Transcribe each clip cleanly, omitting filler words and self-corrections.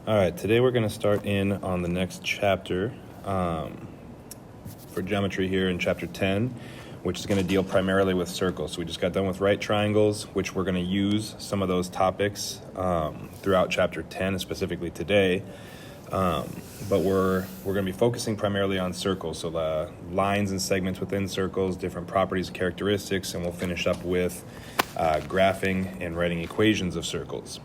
All right, today we're going to start in on the next chapter for geometry here in chapter 10, which is going to deal primarily with circles. So we just got done with right triangles, which we're going to use some of those topics throughout chapter 10, and specifically today. But we're going to be focusing primarily on circles, so the lines and segments within circles, different properties and characteristics, and we'll finish up with graphing and writing equations of circles.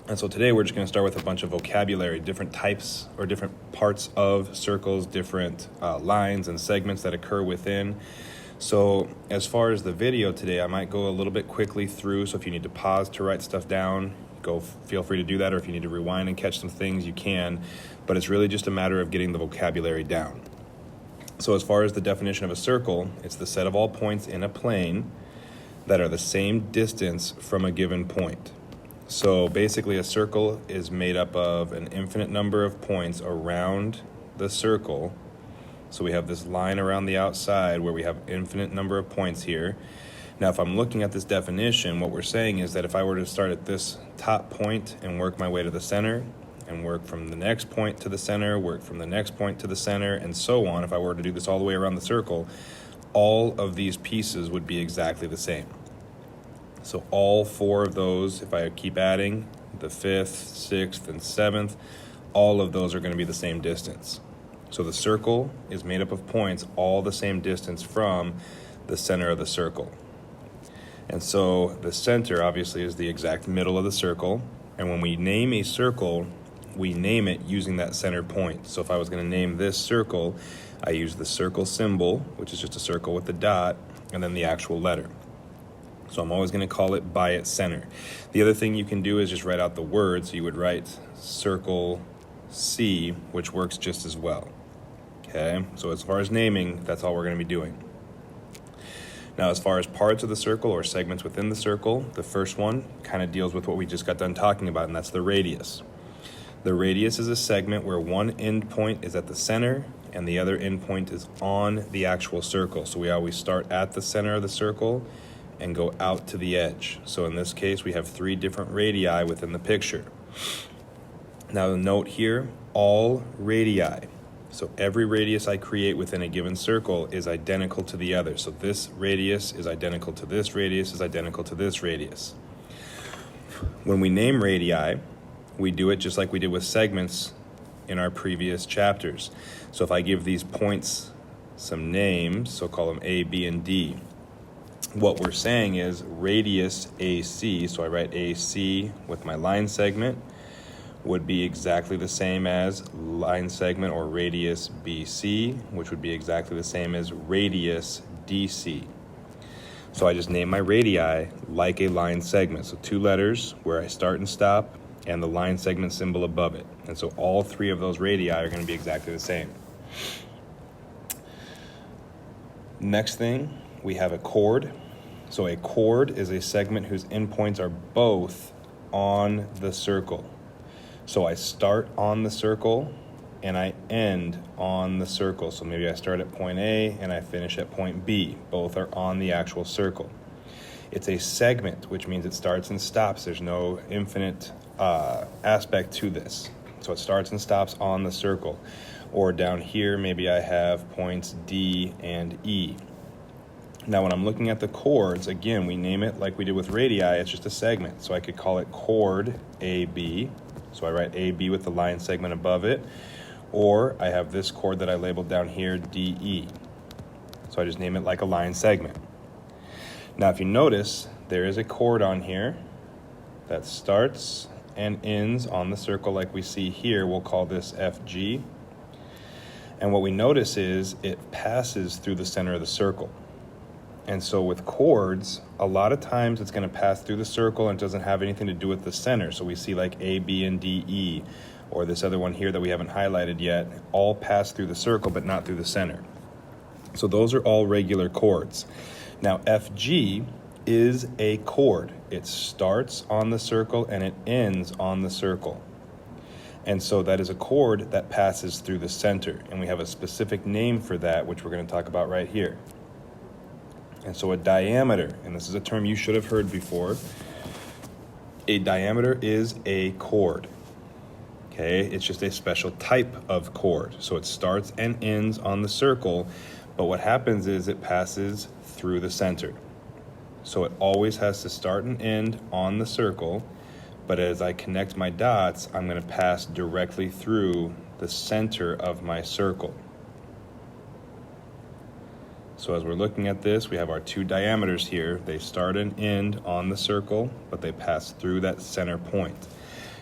And so today we're just going to start with a bunch of vocabulary, different types or different parts of circles, different lines and segments that occur within. So as far as the video today, I might go a little bit quickly through, so if you need to pause to write stuff down, feel free to do that, or if you need to rewind and catch some things, you can. But it's really just a matter of getting the vocabulary down. So as far as the definition of a circle, it's the set of all points in a plane that are the same distance from a given point. So basically a circle is made up of an infinite number of points around the circle. So we have this line around the outside where we have infinite number of points here. Now if I'm looking at this definition, what we're saying is that if I were to start at this top point and work my way to the center, and work from the next point to the center, work from the next point to the center, and so on, if I were to do this all the way around the circle, all of these pieces would be exactly the same. So all four of those, if I keep adding, the fifth, sixth, and seventh, all of those are going to be the same distance. So the circle is made up of points all the same distance from the center of the circle. And so the center obviously is the exact middle of the circle. And when we name a circle, we name it using that center point. So if I was going to name this circle, I use the circle symbol, which is just a circle with a dot, and then the actual letter. So I'm always going to call it by its center. The other thing you can do is just write out the word. So you would write circle C, which works just as well. Okay, so as far as naming, that's all we're going to be doing. Now, as far as parts of the circle or segments within the circle, the first one kind of deals with what we just got done talking about, and that's the radius. The radius is a segment where one end point is at the center and the other end point is on the actual circle. So we always start at the center of the circle and go out to the edge. So in this case, we have 3 different radii within the picture. Now note here, all radii. So every radius I create within a given circle is identical to the other. So this radius is identical to this radius is identical to this radius. When we name radii, we do it just like we did with segments in our previous chapters. So if I give these points some names, so call them A, B, and D, what we're saying is radius AC, so I write AC with my line segment, would be exactly the same as line segment or radius BC, which would be exactly the same as radius DC. So I just name my radii like a line segment. So 2 letters where I start and stop, and the line segment symbol above it. And so all 3 of those radii are going to be exactly the same. Next thing, we have a chord. So a chord is a segment whose endpoints are both on the circle. So I start on the circle and I end on the circle. So maybe I start at point A and I finish at point B. Both are on the actual circle. It's a segment, which means it starts and stops. There's no infinite aspect to this. So it starts and stops on the circle. Or down here, maybe I have points D and E. Now, when I'm looking at the chords, again, we name it like we did with radii. It's just a segment. So I could call it chord AB. So I write AB with the line segment above it. Or I have this chord that I labeled down here, DE. So I just name it like a line segment. Now, if you notice, there is a chord on here that starts and ends on the circle like we see here. We'll call this FG. And what we notice is it passes through the center of the circle. And so with chords, a lot of times it's going to pass through the circle and it doesn't have anything to do with the center. So we see like A, B, and D, E, or this other one here that we haven't highlighted yet, all pass through the circle but not through the center. So those are all regular chords. Now FG is a chord. It starts on the circle and it ends on the circle. And so that is a chord that passes through the center. And we have a specific name for that, which we're going to talk about right here. And so a diameter, and this is a term you should have heard before, a diameter is a chord. Okay, it's just a special type of chord. So it starts and ends on the circle, but what happens is it passes through the center. So it always has to start and end on the circle, but as I connect my dots, I'm going to pass directly through the center of my circle. So as we're looking at this, we have our two diameters here. They start and end on the circle, but they pass through that center point.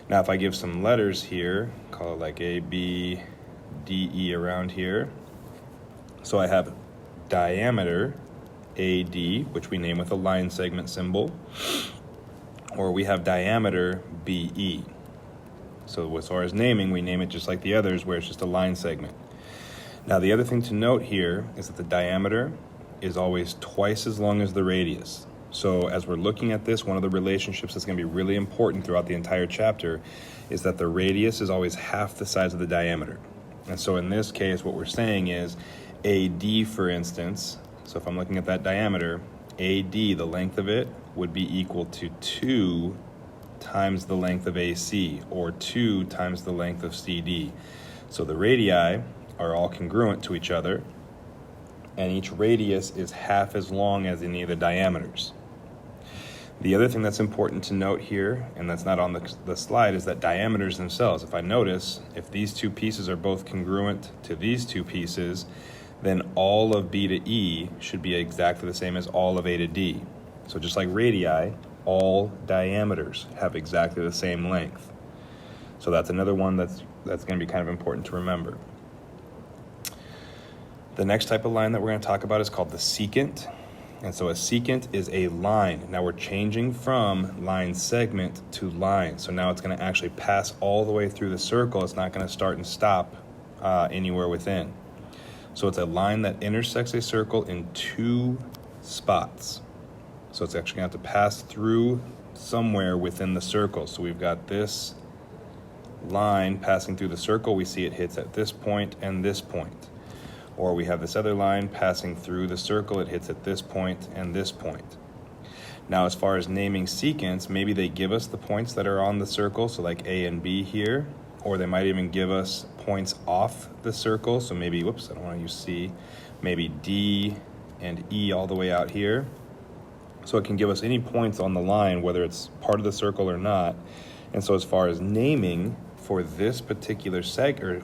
Now, if I give some letters here, call it like A, B, D, E around here. So I have diameter, AD, which we name with a line segment symbol, or we have diameter, BE. So as far as naming, we name it just like the others, where it's just a line segment. Now, the other thing to note here is that the diameter is always twice as long as the radius. So as we're looking at this, one of the relationships that's going to be really important throughout the entire chapter is that the radius is always half the size of the diameter. And so in this case, what we're saying is AD, for instance, so if I'm looking at that diameter, AD, the length of it, would be equal to 2 times the length of AC, or 2 times the length of CD. So the radii are all congruent to each other, and each radius is half as long as any of the diameters. The other thing that's important to note here, and that's not on the slide, is that diameters themselves, if I notice, if these two pieces are both congruent to these two pieces, then all of B to E should be exactly the same as all of A to D. So just like radii, all diameters have exactly the same length. So that's another one that's going to be kind of important to remember. The next type of line that we're going to talk about is called the secant. And so a secant is a line. Now we're changing from line segment to line. So now it's going to actually pass all the way through the circle. It's not going to start and stop anywhere within. So it's a line that intersects a circle in two spots. So it's actually going to have to pass through somewhere within the circle. So we've got this line passing through the circle. We see it hits at this point and this point. Or we have this other line passing through the circle. It hits at this point and this point. Now, as far as naming secants, maybe they give us the points that are on the circle, so like A and B here, or they might even give us points off the circle. So maybe, whoops, I don't want to use C, maybe D and E all the way out here. So it can give us any points on the line, whether it's part of the circle or not. And so as far as naming for this particular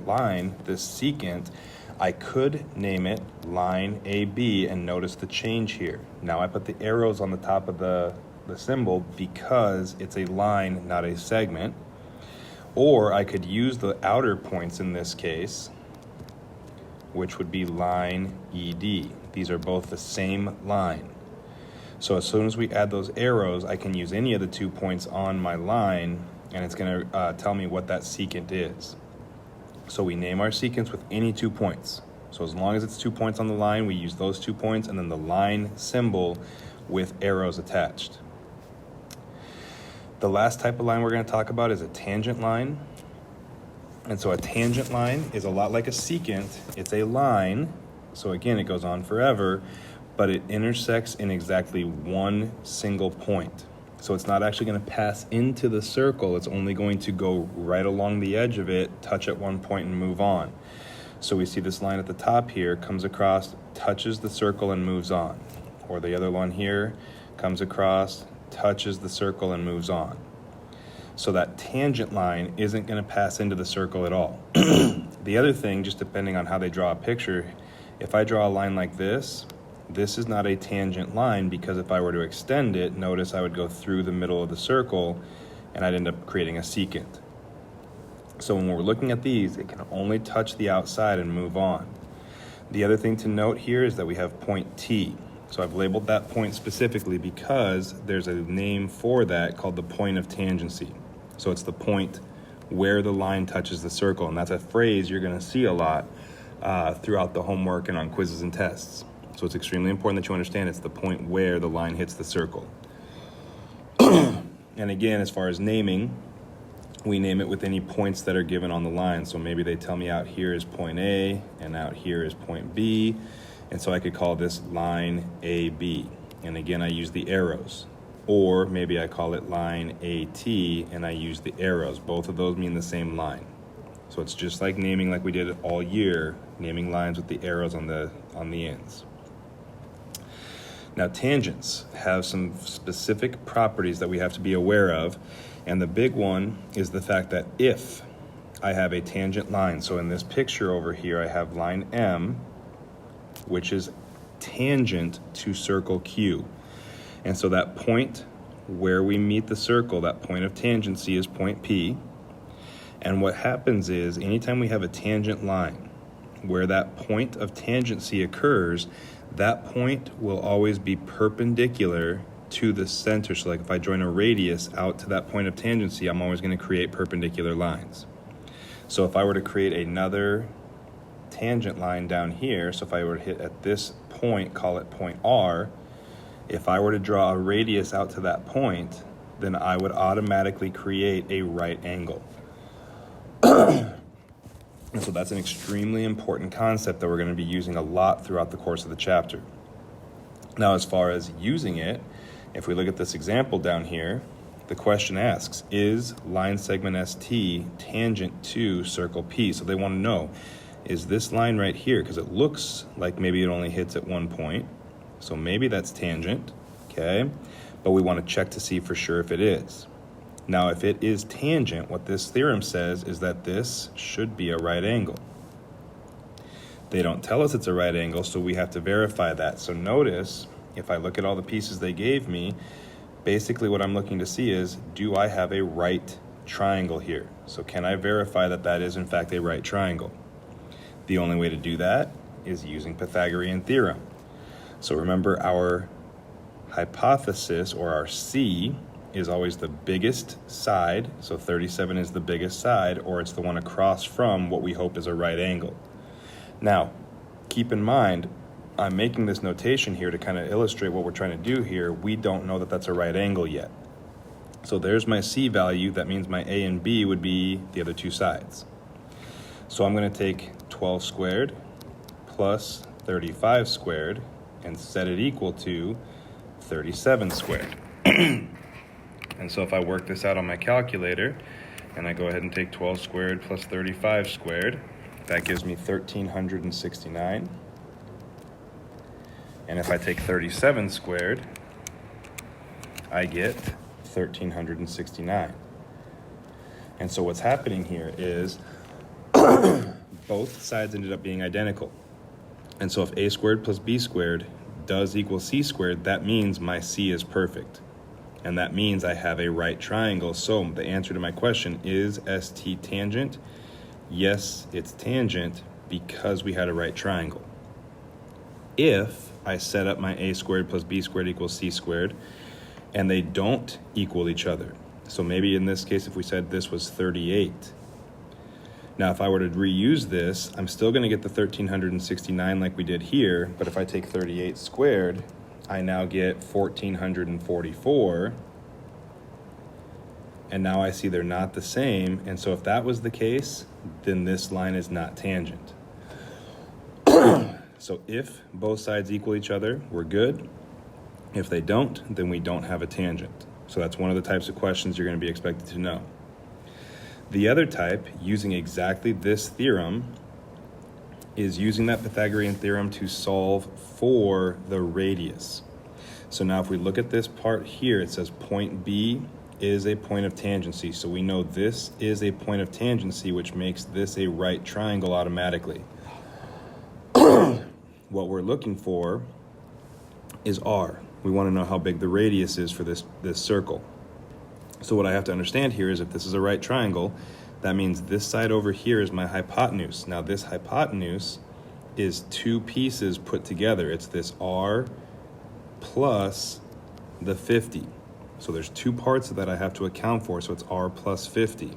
line, this secant, I could name it line AB, and notice the change here. Now I put the arrows on the top of the symbol because it's a line, not a segment. Or I could use the outer points in this case, which would be line ED. These are both the same line. So as soon as we add those arrows, I can use any of the 2 points on my line, and it's going to tell me what that secant is. So we name our secants with any 2 points. So as long as it's 2 points on the line, we use those 2 points and then the line symbol with arrows attached. The last type of line we're going to talk about is a tangent line. And so a tangent line is a lot like a secant. It's a line, so again, it goes on forever, but it intersects in exactly one single point. So it's not actually going to pass into the circle. It's only going to go right along the edge of it, touch at one point, and move on. So we see this line at the top here, comes across, touches the circle, and moves on. Or the other one here comes across, touches the circle, and moves on. So that tangent line isn't going to pass into the circle at all. The other thing, just depending on how they draw a picture, if I draw a line like this is not a tangent line, because if I were to extend it, notice I would go through the middle of the circle and I'd end up creating a secant. So when we're looking at these, it can only touch the outside and move on. The other thing to note here is that we have point T. So I've labeled that point specifically because there's a name for that called the point of tangency. So it's the point where the line touches the circle, and that's a phrase you're going to see a lot throughout the homework and on quizzes and tests. So it's extremely important that you understand it's the point where the line hits the circle. And again, as far as naming, we name it with any points that are given on the line. So maybe they tell me out here is point A and out here is point B. And so I could call this line AB. And again, I use the arrows. Or maybe I call it line AT and I use the arrows. Both of those mean the same line. So it's just like naming like we did all year, naming lines with the arrows on the ends. Now, tangents have some specific properties that we have to be aware of, and the big one is the fact that if I have a tangent line, so in this picture over here, I have line M, which is tangent to circle Q. And so that point where we meet the circle, that point of tangency is point P. And what happens is anytime we have a tangent line where that point of tangency occurs, that point will always be perpendicular to the center. So like if I join a radius out to that point of tangency, I'm always going to create perpendicular lines. So if I were to create another tangent line down here, so if I were to hit at this point, call it point R, if I were to draw a radius out to that point, then I would automatically create a right angle. And so that's an extremely important concept that we're going to be using a lot throughout the course of the chapter. Now, as far as using it, if we look at this example down here, the question asks, is line segment ST tangent to circle P? So they want to know, is this line right here, because it looks like maybe it only hits at one point, so maybe that's tangent, okay? But we want to check to see for sure if it is. Now, if it is tangent, what this theorem says is that this should be a right angle. They don't tell us it's a right angle, so we have to verify that. So notice, if I look at all the pieces they gave me, basically what I'm looking to see is, do I have a right triangle here? So can I verify that that is in fact a right triangle? The only way to do that is using Pythagorean theorem. So remember, our hypothesis, or our C, is always the biggest side, so 37 is the biggest side, or it's the one across from what we hope is a right angle. Now, keep in mind, I'm making this notation here to kind of illustrate what we're trying to do here. We don't know that that's a right angle yet. So there's my C value. That means my A and B would be the other two sides. So I'm going to take 12 squared plus 35 squared and set it equal to 37 squared. And so if I work this out on my calculator, and I go ahead and take 12 squared plus 35 squared, that gives me 1,369. And if I take 37 squared, I get 1,369. And so what's happening here is both sides ended up being identical. And so if A squared plus B squared does equal C squared, that means my C is perfect. And that means I have a right triangle. So the answer to my question is ST tangent. Yes, it's tangent because we had a right triangle. If I set up my A squared plus B squared equals C squared, and they don't equal each other. So maybe in this case, if we said this was 38. Now, if I were to reuse this, I'm still going to get the 1,369 like we did here. But if I take 38 squared, I now get 1,444, and now I see they're not the same, and so if that was the case, then this line is not tangent. So if both sides equal each other, we're good. If they don't, then we don't have a tangent. So that's one of the types of questions you're going to be expected to know. The other type, using exactly this theorem, is using that Pythagorean theorem to solve for the radius. So now if we look at this part here, it says point B is a point of tangency. So we know this is a point of tangency, which makes this a right triangle automatically. What we're looking for is R. We want to know how big the radius is for this circle. So what I have to understand here is if this is a right triangle, that means this side over here is my hypotenuse. Now this hypotenuse is two pieces put together. It's this R plus the 50. So there's two parts of that I have to account for, so it's R plus 50.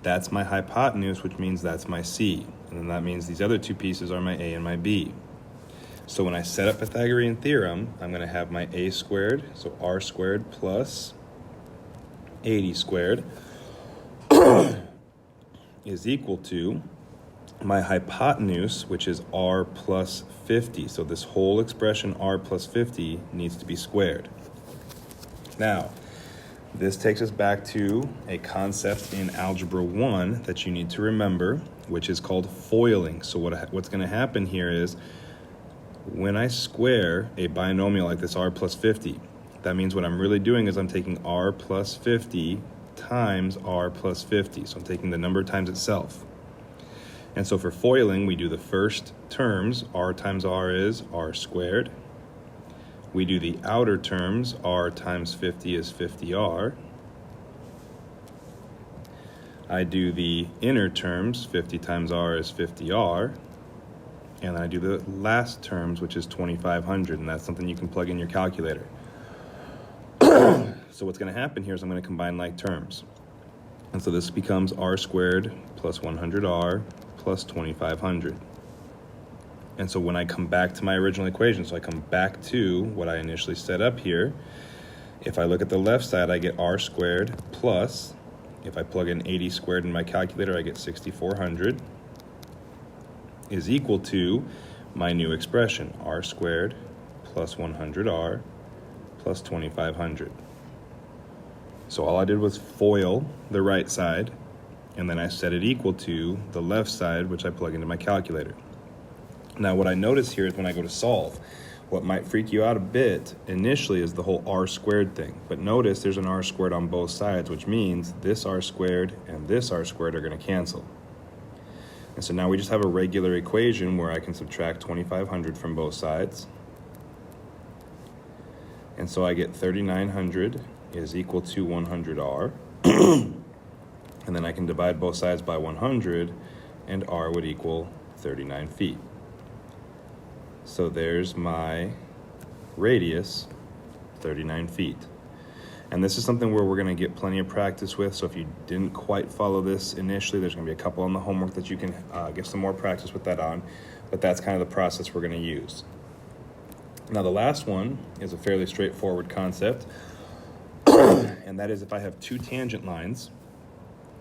That's my hypotenuse, which means that's my C. And then that means these other two pieces are my A and my B. So when I set up Pythagorean theorem, I'm going to have my A squared, so R squared plus 80 squared is equal to my hypotenuse, which is R plus 50. So this whole expression, R plus 50, needs to be squared. Now, This takes us back to a concept in Algebra 1 that you need to remember, which is called FOILing. So what's going to happen here is when I square a binomial like this r plus 50, that means what I'm really doing is I'm taking r plus 50 times r plus 50. So I'm taking the number times itself. And so for FOILing, we do the first terms, r times r is r squared. We do the outer terms, r times 50 is 50r. I do the inner terms, 50 times r is 50r. And I do the last terms, which is 2500, and that's something you can plug in your calculator. So what's going to happen here is I'm going to combine like terms. And so this becomes r squared plus 100r plus 2500. And so when I come back to my original equation, so I come back to what I initially set up here, if I look at the left side, I get r squared plus, if I plug in 80 squared in my calculator, I get 6400, is equal to my new expression, r squared plus 100r plus 2500. So all I did was FOIL the right side, and then I set it equal to the left side, which I plug into my calculator. Now what I notice here is when I go to solve, what might freak you out a bit initially is the whole r squared thing. But notice there's an r squared on both sides, which means this r squared and this r squared are going to cancel. And so now we just have a regular equation where I can subtract 2500 from both sides. And so I get 3900 is equal to 100r. And then I can divide both sides by 100, and r would equal 39 feet. So there's my radius, 39 feet. And this is something where we're going to get plenty of practice with. So if you didn't quite follow this initially, there's going to be a couple on the homework that you can get some more practice with that on. But that's kind of the process we're going to use. Now the last one is a fairly straightforward concept. And that is if I have two tangent lines.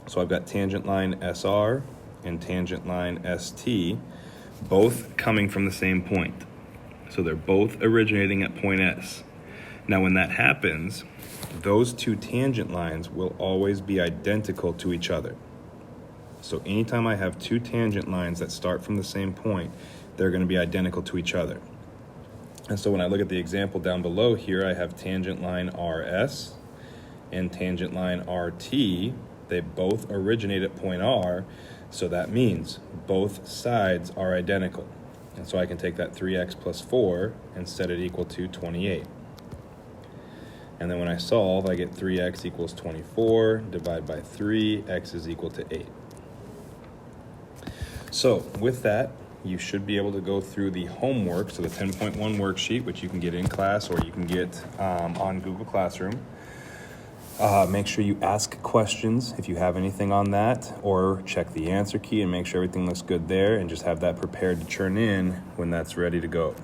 So I've got tangent line SR and tangent line ST, both coming from the same point. So they're both originating at point S. Now when that happens, those two tangent lines will always be identical to each other. So anytime I have two tangent lines that start from the same point, they're going to be identical to each other. And so when I look at the example down below here, I have tangent line RS and tangent line RT. They both originate at point R, so that means both sides are identical. And so I can take that 3x plus 4 and set it equal to 28. And then when I solve, I get 3x equals 24, divide by 3, x is equal to 8. So with that, you should be able to go through the homework, so the 10.1 worksheet, which you can get in class or you can get on Google Classroom. Make sure you ask questions if you have anything on that, or check the answer key and make sure everything looks good there, and just have that prepared to turn in when that's ready to go.